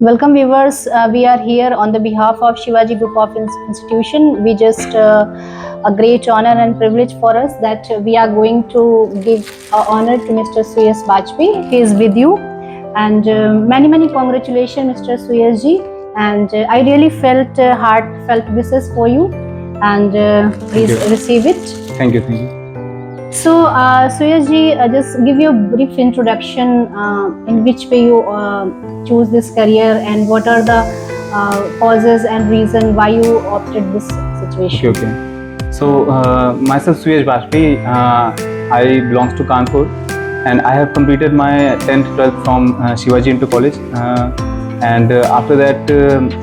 Welcome viewers, we are here on the behalf of Shivaji Group of Institution. We just a great honor and privilege for us that we are going to give honor to Mr. Suyas Bajpayee. He is with you, and many congratulations, Mr. Suyas ji. And I really felt heartfelt wishes for you, and please receive it. Thank you. So, Suyas ji, just give you a brief introduction in which way you choose this career and what are the causes and reason why you opted this situation. Okay. So, myself Suyas Bajpayee, I belongs to Kanpur and I have completed my 10th, 12th from Shivaji Inter College and after that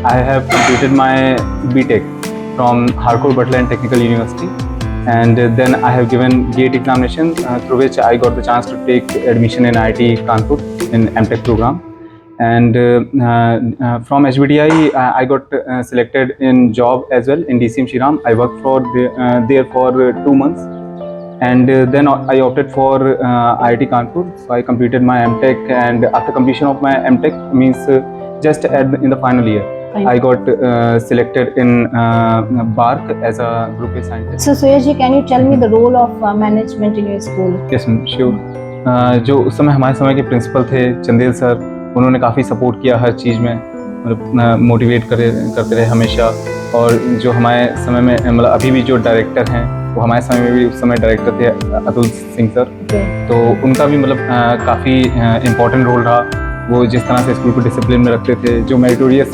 I have completed my BTech from Harcourt Butler Technical University. And then I have given GATE examination through which I got the chance to take admission in IIT Kanpur in MTech program. And from HBDI I got selected in job as well in DCM Shriram. I worked for there for 2 months, and then I opted for IIT Kanpur. So I completed my MTech, and after completion of my MTech means just in the final year. I got selected in BARC as a group A scientist. So Suyas ji, can you tell me the role of management in your school? Yes, sure. जो उस समय हमारे समय के principal थे Chandel sir, उन्होंने काफ़ी support किया हर चीज़ में, मतलब मोटिवेट करते रहे हमेशा। और जो हमारे समय में मतलब अभी भी जो डायरेक्टर हैं वो हमारे समय में भी उस समय डायरेक्टर थे अतुल सिंह सर। तो उनका भी मतलब काफ़ी इम्पोर्टेंट रोल रहा। वो जिस तरह से स्कूल को डिसिप्लिन में रखते थे, जो मेरिटोरियस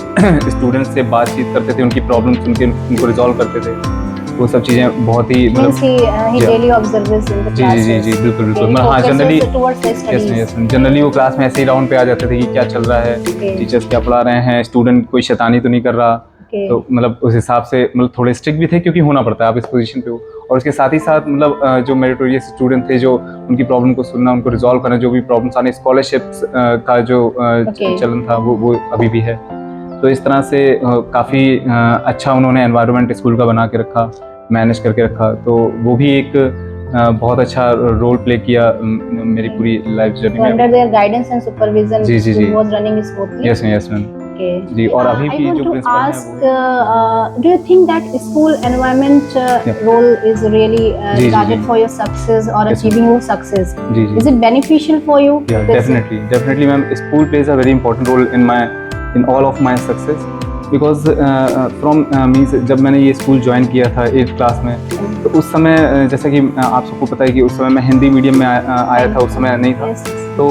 स्टूडेंट्स से बातचीत करते थे, उनकी प्रॉब्लम सुन के उनको रिजॉल्व करते थे, वो सब चीज़ें बहुत ही मतलब जी बिल्कुल। हाँ, जनरली वो क्लास में ऐसे ही राउंड पे आ जाते थे कि क्या चल रहा है, टीचर्स क्या पढ़ा रहे हैं, स्टूडेंट कोई शैतानी तो नहीं कर रहा। तो मतलब उस हिसाब से मतलब थोड़े स्ट्रिक्ट भी थे क्योंकि होना पड़ता है, आप इस पोजीशन पे हो। और उसके साथ ही साथ मतलब जो मेरिटोरियस स्टूडेंट थे, जो उनकी प्रॉब्लम को सुनना, उनको रिजॉल्व करना, जो भी प्रॉब्लम्स आने, स्कॉलरशिप्स का जो चलन था वो अभी भी है। तो इस तरह से काफ़ी अच्छा उन्होंने एनवायरनमेंट स्कूल का बना के रखा, मैनेज करके रखा। तो वो भी एक बहुत अच्छा रोल प्ले किया मेरी पूरी लाइफ जर्नी में। Under their guidance and supervision जी was running smoothly. Yes ma'am ji. और अभी भी जो प्रिंसिपल हैं वो do you think that school environment role is really regarded for your success or achieving your success? Is it beneficial for you? Yeah, definitely ma'am. School plays a very important role in all of my success because from means जब मैंने ये school join किया था 8th class में, तो उस समय जैसा कि आप सबको पता है कि उस समय मैं हिंदी मीडियम में आया था, उस समय नहीं था। तो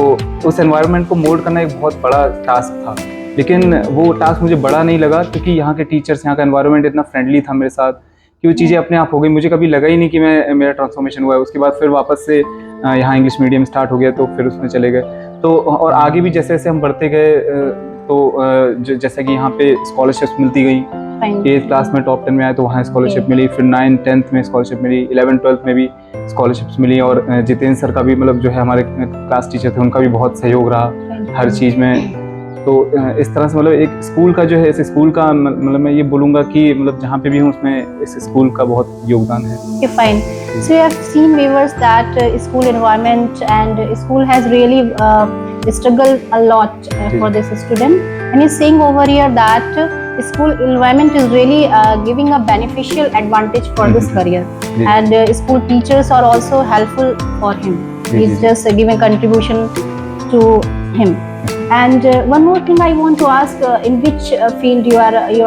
उस एनवायरनमेंट को मोल्ड करना एक बहुत बड़ा टास्क था, लेकिन वो टास्क मुझे बड़ा नहीं लगा क्योंकि यहाँ के टीचर्स, यहाँ का एनवायरनमेंट इतना फ्रेंडली था मेरे साथ कि वो चीज़ें अपने आप हो गई। मुझे कभी लगा ही नहीं कि मेरा ट्रांसफॉर्मेशन हुआ है। उसके बाद फिर वापस से यहाँ इंग्लिश मीडियम स्टार्ट हो गया, तो फिर उसमें चले गए। तो और आगे भी जैसे जैसे हम बढ़ते गए, तो जैसे कि यहाँ पे स्कॉलरशिप्स मिलती गई। 8th क्लास में टॉप 10 में आए तो वहाँ स्कॉलरशिप मिली, फिर 9th 10th में स्कॉलरशिप मिली, 11th 12th में भी स्कॉलरशिप्स मिली। और जितेंद्र सर का भी मतलब जो है हमारे क्लास टीचर थे, उनका भी बहुत सहयोग रहा हर चीज़ में। तो इस तरह से मतलब एक स्कूल का जो है, इस स्कूल का मतलब मैं ये बोलूँगा कि मतलब जहाँ पे भी हूँ उसमें इस स्कूल का बहुत योगदान है। Okay, fine. So you have seen viewers that school environment and school has really struggled a lot for this student, and he's saying over here that school environment is really giving a beneficial advantage for this career, and school teachers are also helpful for him. He's just giving contribution to him. And one more thing I want to ask, in which field you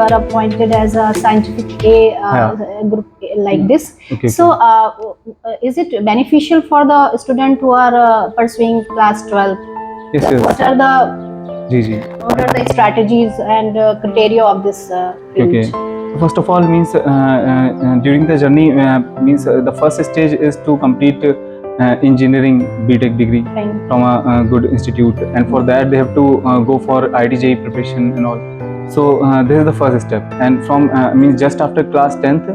are appointed as a scientific group like this? So is it beneficial for the student who are pursuing class 12? Yes. What are the strategies and criteria of this field? Okay. First of all, means during the journey means the first stage is to complete engineering BTech degree from a good institute, and for that they have to go for IIT preparation and all. So this is the first step, and from means just after class 10th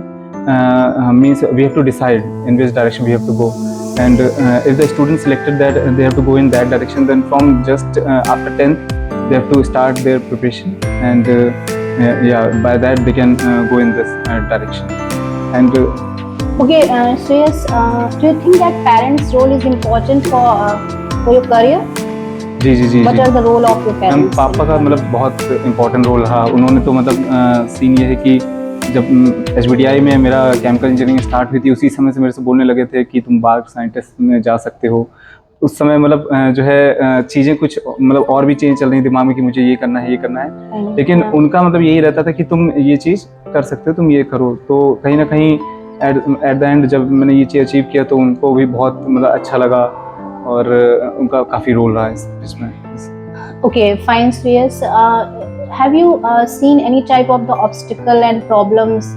means we have to decide in which direction we have to go. And if the student selected that they have to go in that direction, then from just after 10th they have to start their preparation, and by that they can go in this direction. And okay, so yes, do you think that parents' role is important for your career? जी जी जी What जी are the role of your ma'am parents? पापा का मतलब बहुत important role रहा। उन्होंने तो मतलब सीन ये है कि जब HBDI में मेरा केमिकल इंजीनियरिंग स्टार्ट हुई थी उसी समय से मेरे से बोलने लगे थे कि तुम बायो साइंटिस्ट में जा सकते हो। उस समय मतलब जो है चीज़ें कुछ मतलब और भी चेंज चल रही दिमाग में कि मुझे ये करना है ये करना है, लेकिन हाँ। उनका मतलब यही रहता था कि तुम ये चीज़ कर सकते हो, तुम ये करो। तो कहीं ना कहीं एट द एंड जब मैंने ये चीज़ अचीव किया तो उनको भी बहुत मतलब अच्छा लगा और उनका काफ़ी रोल रहा है इसमें। Okay, fine, Shreyas. Have you seen any type of the obstacle and problems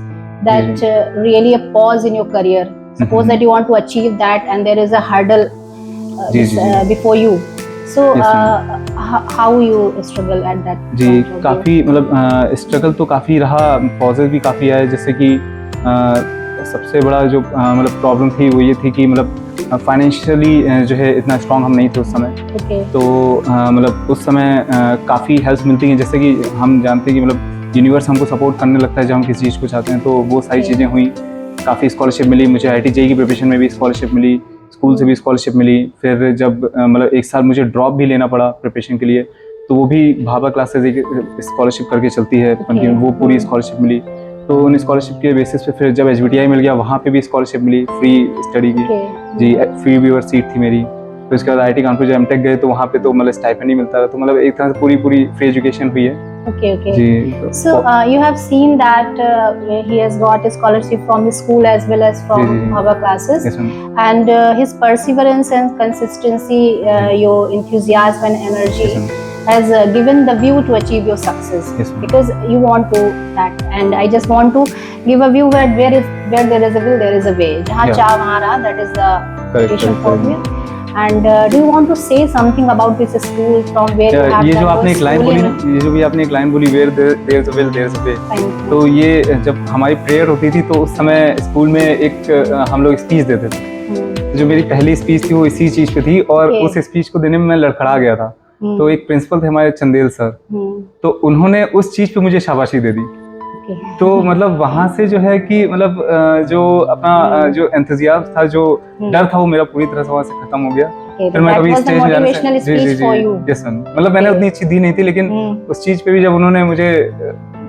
that really a pause in your career? Suppose that you want to achieve that and there is a hurdle जी जी जी before you. So, Yes, ma'am. how you struggle at that ji point of view? काफ़ी मतलब struggle तो काफ़ी रहा, possess भी काफ़ी आए। जैसे कि सबसे बड़ा जो मतलब प्रॉब्लम थी वो ये थी कि मतलब फाइनेंशियली जो है इतना स्ट्रांग हम नहीं थे उस समय। Okay. तो मतलब उस समय काफ़ी हेल्प मिलती हैं, जैसे कि हम जानते हैं कि मतलब यूनिवर्स हमको सपोर्ट करने लगता है जब हम किसी चीज़ को चाहते हैं। तो वो सारी Okay. चीज़ें हुई, काफ़ी स्कॉलरशिप मिली मुझे, IIT JEE की प्रिपरेशन में भी स्कॉलरशिप मिली, स्कूल से भी स्कॉलरशिप मिली। फिर जब मतलब एक साल मुझे ड्रॉप भी लेना पड़ा प्रिपरेशन के लिए, तो वो भी भाभा क्लासेज एक स्कॉलरशिप करके चलती है कंटिन्यू, वो पूरी स्कॉलरशिप मिली। तो उन स्कॉलरशिप के बेसिस पे फिर जब HBDI मिल गया वहाँ पे भी स्कॉलरशिप मिली फ्री स्टडी की। Okay. जी फ्री व्यूअर सीट थी मेरी। फिर उसके बाद IIT कानपुर जब MTech गए तो वहाँ पे तो मतलब स्टाइपेंड ही मिलता था। तो मतलब एक तरह से पूरी फ्री एजुकेशन हुई है। Okay, okay. Ji So, you have seen that he has got a scholarship from his school as well as from ji, ji. our classes. Yes, ma'am. And his perseverance and consistency, your enthusiasm and energy Yes, ma'am. has given the view to achieve your success. Yes, ma'am. Because you want to that, and I just want to give a view where there is a will, there is a way. जहाँ Yeah. चाह वहाँ राह, that is the Correct, quotation correct, for you. And do you want to say something about this school from where you have ये done जो आपने एक line बोली schooling? ना, ये जो भी आपने एक लाइन बोली where there is a will there is a way, Thank you. तो ये जब हमारी प्रेयर होती थी तो उस समय स्कूल में एक हम लोग स्पीच देते थे। जो मेरी पहली स्पीच थी वो इसी चीज़ पे थी और Okay. उस स्पीच को देने में मैं लड़खड़ा गया था। तो एक प्रिंसिपल थे हमारे चंदेल सर, Hmm. तो उन्होंने उस चीज़ पे मुझे शाबाशी दे दी। Okay. तो मतलब वहाँ से जो है कि मतलब जो अपना जो एंथुजियाज्म था, जो डर था, वो मेरा पूरी तरह से वहाँ से खत्म हो गया। Okay, फिर मैं that कभी was the स्टेज में जाने से motivational जी जी speech for जी you. यस मैम, मतलब मैंने Okay. उतनी अच्छी दी नहीं थी, लेकिन उस चीज़ पे भी जब उन्होंने मुझे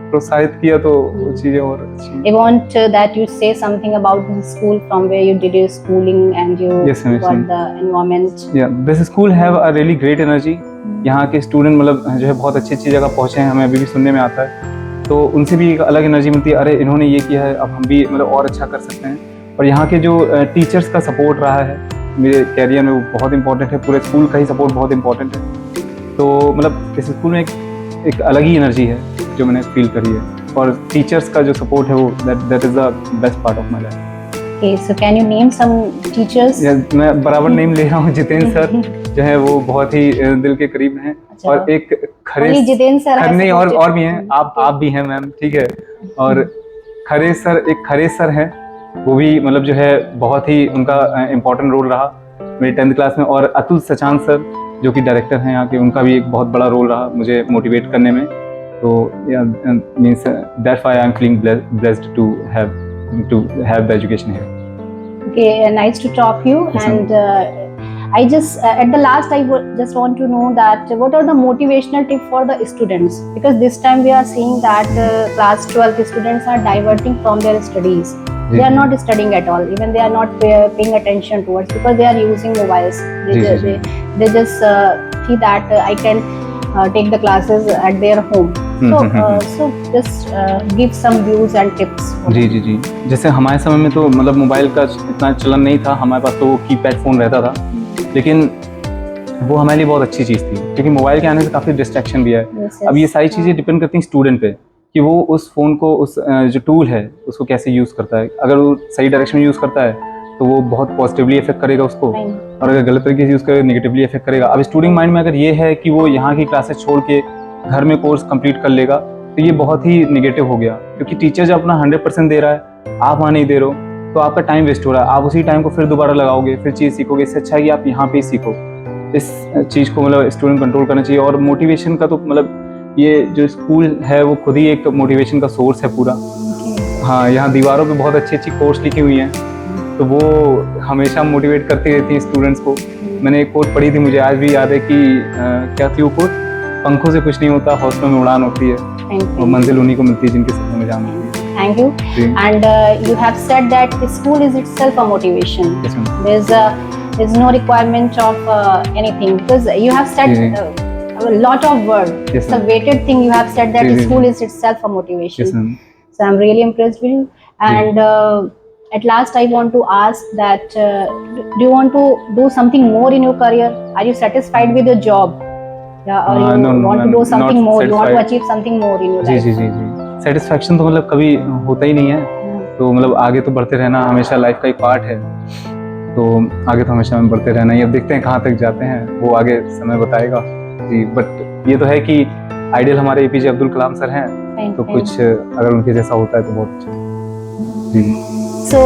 प्रोत्साहित किया तो वो चीज़ें और अच्छी। I want that you say something about the school from where you did your schooling and you Yes, ma'am, yes, got ma'am. the environment. This school have a really great energy. यहाँ के student मतलब जो है बहुत अच्छी अच्छी जगह पहुँचे हैं, हमें अभी भी सुनने में आता है। तो उनसे भी एक अलग एनर्जी मिलती है, अरे इन्होंने ये किया है अब हम भी मतलब और अच्छा कर सकते हैं। और यहाँ के जो टीचर्स का सपोर्ट रहा है मेरे कैरियर में वो बहुत इंपॉर्टेंट है, पूरे स्कूल का ही सपोर्ट बहुत इंपॉर्टेंट है। तो मतलब इस स्कूल में एक अलग ही एनर्जी है जो मैंने फील करी है, और टीचर्स का जो सपोर्ट है वो that is the best part of my life. Okay, so can you name some teachers? मैं बराबर नेम ले रहा हूँ, जितेंद्र सर जो है वो बहुत ही दिल के करीब हैं। अच्छा। और एक खरे Only जितेंद्र सर है, नहीं suppose और भी हैं, आप भी हैं मैम, ठीक है। और खरे सर हैं, वो भी मतलब जो है बहुत ही उनका इम्पोर्टेंट रोल रहा मेरी 10th क्लास में। और अतुल सचान सर जो कि डायरेक्टर हैं यहाँ के, उनका भी एक बहुत बड़ा रोल रहा मुझे मोटिवेट करने में। तो means that's why I am feeling blessed to have the education here. Okay, nice to talk you. Yes, And I just at the last I just want to know that what are the motivational tips for the students, because this time we are seeing that class 12 students are diverting from their studies. They are not studying at all, even they are not paying attention towards, because they are using mobiles. They just see that I can take the classes at their home. So just give some views and tips. जी जैसे हमारे समय में तो मतलब mobile का इतना चलन नहीं था, हमारे पास तो कीपैड फ़ोन रहता था, लेकिन वो हमारे लिए बहुत अच्छी चीज़ थी क्योंकि मोबाइल के आने से काफ़ी डिस्ट्रैक्शन भी है। अब ये सारी चीज़ें डिपेंड करती हैं स्टूडेंट पे कि वो उस फ़ोन को, उस जो टूल है उसको कैसे यूज़ करता है। अगर वो सही डायरेक्शन में यूज़ करता है तो वो बहुत पॉजिटिवली इफेक्ट करेगा उसको, और अगर गलत तरीके से यूज़ करेगा नेगेटिवली इफेक्ट करेगा। अब स्टूडेंट माइंड में अगर ये है कि वो यहाँ की क्लासेस छोड़ के घर में कोर्स कंप्लीट कर लेगा तो ये बहुत ही नेगेटिव हो गया, क्योंकि टीचर जब अपना 100% दे रहा है, आप वहाँ नहीं दे रहे हो, तो आपका टाइम वेस्ट हो रहा है। आप उसी टाइम को फिर दोबारा लगाओगे, फिर चीज़ सीखोगे। इससे अच्छा है कि आप यहाँ पे ही सीखो। इस चीज़ को मतलब स्टूडेंट कंट्रोल करना चाहिए। और मोटिवेशन का तो मतलब ये जो स्कूल है वो खुद ही एक मोटिवेशन का सोर्स है पूरा। हाँ, यहाँ दीवारों पे बहुत अच्छी अच्छी कोट्स लिखी हुई हैं तो वो हमेशा मोटिवेट करती रहती हैं स्टूडेंट्स को। मैंने एक कोट पढ़ी थी, मुझे आज भी याद है कि क्या थी वो कोट, पंखों से कुछ नहीं होता, हौसलों में उड़ान होती है, और मंजिल उन्हीं को मिलती है जिनके सपनों में जान होती है। Thank you. And you have said that school is itself a motivation. Yes, ma'am. There's no requirement of anything, because you have said a lot of words. Yes, It's a ma'am. weighted thing. You have said that Yes, school is itself a motivation. Yes, ma'am. So I'm really impressed with you. And at last, I want to ask that do you want to do something more in your career? Are you satisfied with your job? Yeah, or you No, want to ma'am, do something not more? You want to satisfied. achieve something more in your जी life? जी जी जी, satisfaction तो मतलब कभी होता ही नहीं है, तो मतलब आगे तो बढ़ते रहना हमेशा लाइफ का एक पार्ट है, तो आगे तो हमेशा हमें बढ़ते रहना ही। अब देखते हैं कहाँ तक जाते हैं, वो आगे समय बताएगा जी। बट ये तो है कि आइडियल हमारे एपीजे अब्दुल कलाम सर हैं, तो कुछ अगर उनके जैसा होता है तो बहुत अच्छा जी। So,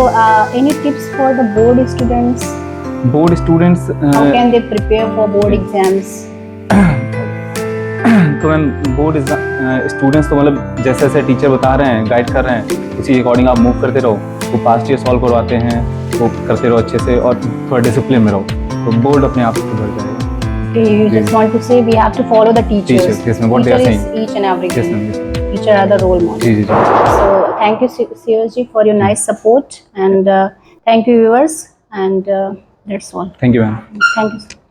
any tips for the board students? Board students How can they prepare for board exams? तो मैम बोर्ड स्टूडेंट्स तो मतलब जैसे जैसे टीचर बता रहे हैं, गाइड कर रहे हैं, उसी अकॉर्डिंग आप मूव करते रहो। तो पास्ट ईयर सॉल्व करवाते हैं, वो करते रहो अच्छे से, और थोड़ा डिसिप्लिन में रहो, तो बोर्ड अपने आप सुधर जाएगा। Okay, you just want to say we have to follow the teachers. Teachers, yes, ma'am, what they are Teacher is saying. each and everything. Yes, ma'am, yes, ma'am. Teacher are the role model. जी जी जी। So thank you, Siraj, for your nice support, and thank you, viewers, and that's all. Thank you ma'am. Thank you.